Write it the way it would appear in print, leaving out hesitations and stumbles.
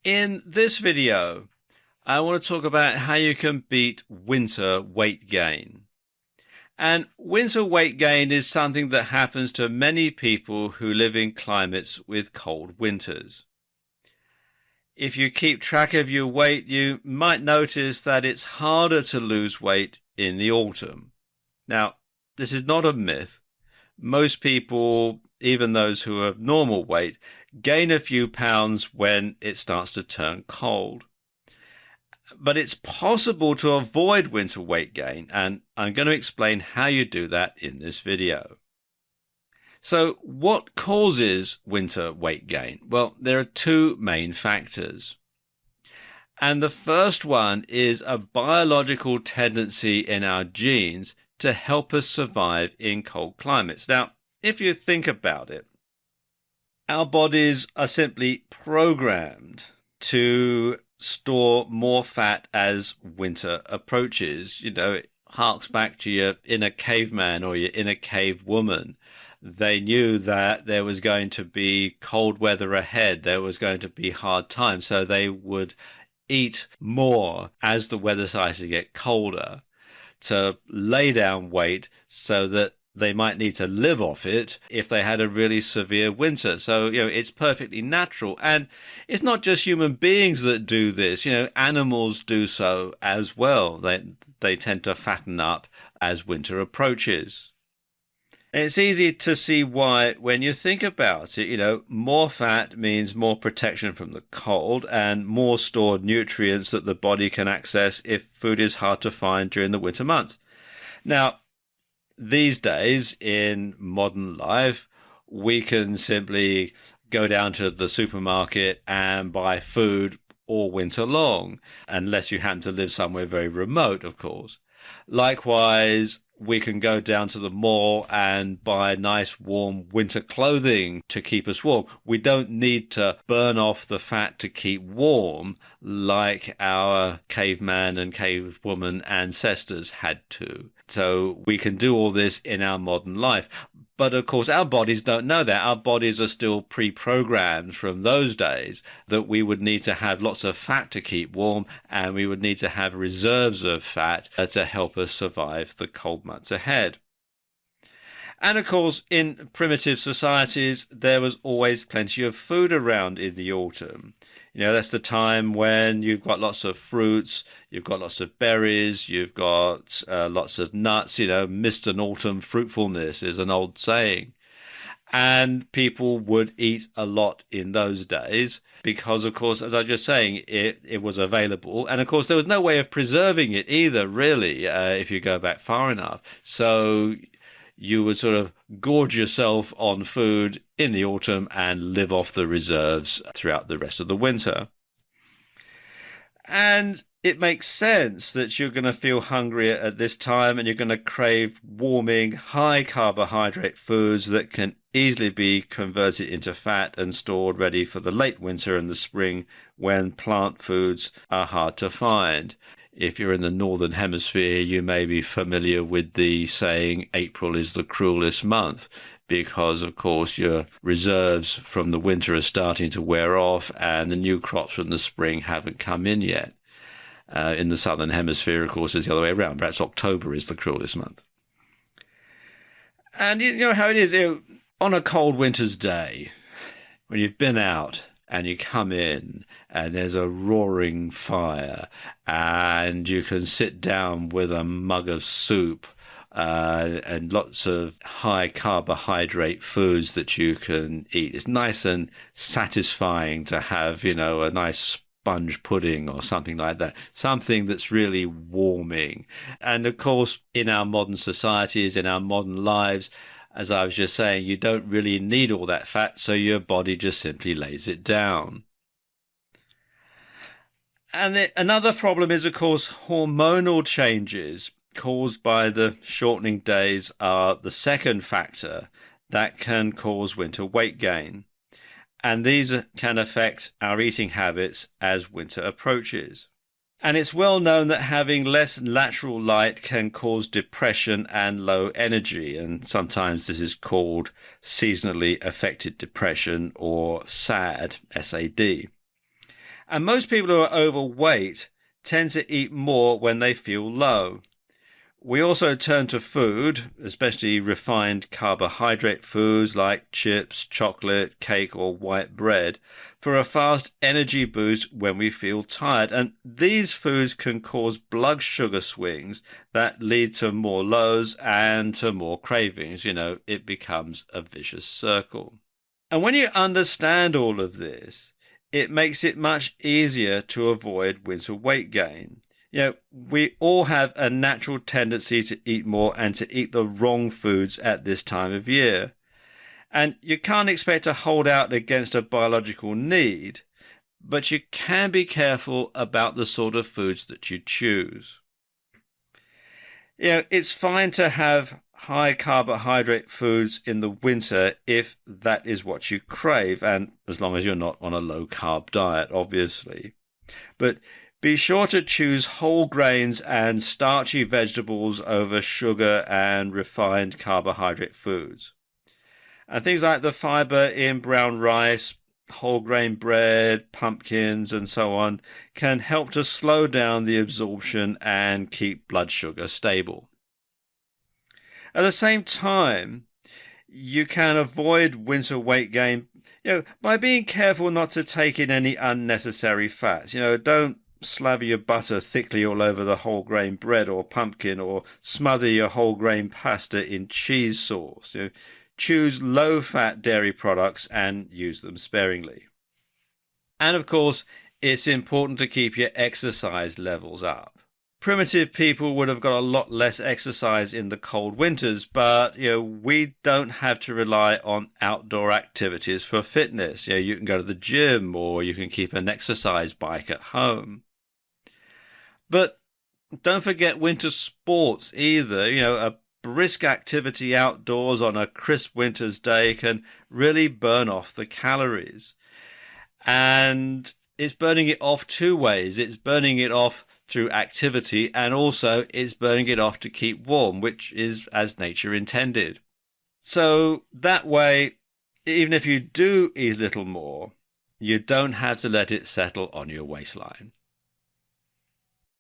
In this video, I want to talk about how you can beat winter weight gain. And winter weight gain is something that happens to many people who live in climates with cold winters. If you keep track of your weight, you might notice that it's harder to lose weight in the autumn. Now, this is not a myth. Most people, even those who are normal weight, gain a few pounds when it starts to turn cold. But it's possible to avoid winter weight gain, and I'm going to explain how you do that in this video. So, what causes winter weight gain? Well, there are two main factors. And the first one is a biological tendency in our genes to help us survive in cold climates. Now, if you think about it, our bodies are simply programmed to store more fat as winter approaches. It harks back to your inner caveman or your inner cave woman. They knew that there was going to be cold weather ahead, there was going to be hard times, so they would eat more as the weather started to get colder to lay down weight so that they might need to live off it if they had a really severe winter. So, it's perfectly natural. And it's not just human beings that do this. Animals do so as well. They tend to fatten up as winter approaches. And it's easy to see why when you think about it. More fat means more protection from the cold and more stored nutrients that the body can access if food is hard to find during the winter months. Now, these days in modern life, we can simply go down to the supermarket and buy food all winter long, unless you happen to live somewhere very remote, of course. Likewise, we can go down to the mall and buy nice warm winter clothing to keep us warm. We don't need to burn off the fat to keep warm like our caveman and cavewoman ancestors had to. So we can do all this in our modern life. But of course, our bodies don't know that. Our bodies are still pre-programmed from those days that we would need to have lots of fat to keep warm, and we would need to have reserves of fat to help us survive the cold months ahead. And of course, in primitive societies, there was always plenty of food around in the autumn. That's the time when you've got lots of fruits, you've got lots of berries, you've got lots of nuts. Mist and autumn fruitfulness is an old saying. And people would eat a lot in those days because, of course, as I was just saying, it was available. And, of course, there was no way of preserving it either, really, if you go back far enough. So you would sort of gorge yourself on food in the autumn and live off the reserves throughout the rest of the winter. And it makes sense that you're going to feel hungry at this time and you're going to crave warming, high carbohydrate foods that can easily be converted into fat and stored ready for the late winter and the spring when plant foods are hard to find. If you're in the northern hemisphere, you may be familiar with the saying, April is the cruelest month, because, of course, your reserves from the winter are starting to wear off and the new crops from the spring haven't come in yet. In the southern hemisphere, of course, it's the other way around. Perhaps October is the cruelest month. And you know how it is, on a cold winter's day, when you've been out and you come in and there's a roaring fire and you can sit down with a mug of soup and lots of high carbohydrate foods that you can eat. It's nice and satisfying to have, a nice sponge pudding or something like that, something that's really warming. And of course, in our modern societies, in our modern lives, as I was just saying, you don't really need all that fat, so your body just simply lays it down. And another problem is, of course, hormonal changes caused by the shortening days are the second factor that can cause winter weight gain. And these can affect our eating habits as winter approaches. And it's well known that having less natural light can cause depression and low energy. And sometimes this is called seasonally affected depression or SAD, SAD. And most people who are overweight tend to eat more when they feel low. We also turn to food, especially refined carbohydrate foods like chips, chocolate, cake, or white bread, for a fast energy boost when we feel tired. And these foods can cause blood sugar swings that lead to more lows and to more cravings. It becomes a vicious circle. And when you understand all of this, it makes it much easier to avoid winter weight gain. We all have a natural tendency to eat more and to eat the wrong foods at this time of year. And you can't expect to hold out against a biological need, but you can be careful about the sort of foods that you choose. It's fine to have high carbohydrate foods in the winter if that is what you crave, and as long as you're not on a low carb diet, obviously. But be sure to choose whole grains and starchy vegetables over sugar and refined carbohydrate foods. And things like the fiber in brown rice, whole grain bread, pumpkins, and so on can help to slow down the absorption and keep blood sugar stable. At the same time, you can avoid winter weight gain, by being careful not to take in any unnecessary fats. Don't slather your butter thickly all over the whole grain bread or pumpkin, or smother your whole grain pasta in cheese sauce. Choose low-fat dairy products and use them sparingly. And of course, it's important to keep your exercise levels up. Primitive people would have got a lot less exercise in the cold winters, but we don't have to rely on outdoor activities for fitness. You can go to the gym, or you can keep an exercise bike at home. But don't forget winter sports either. A brisk activity outdoors on a crisp winter's day can really burn off the calories. And it's burning it off two ways. It's burning it off through activity, and also it's burning it off to keep warm, which is as nature intended. So that way, even if you do eat a little more, you don't have to let it settle on your waistline.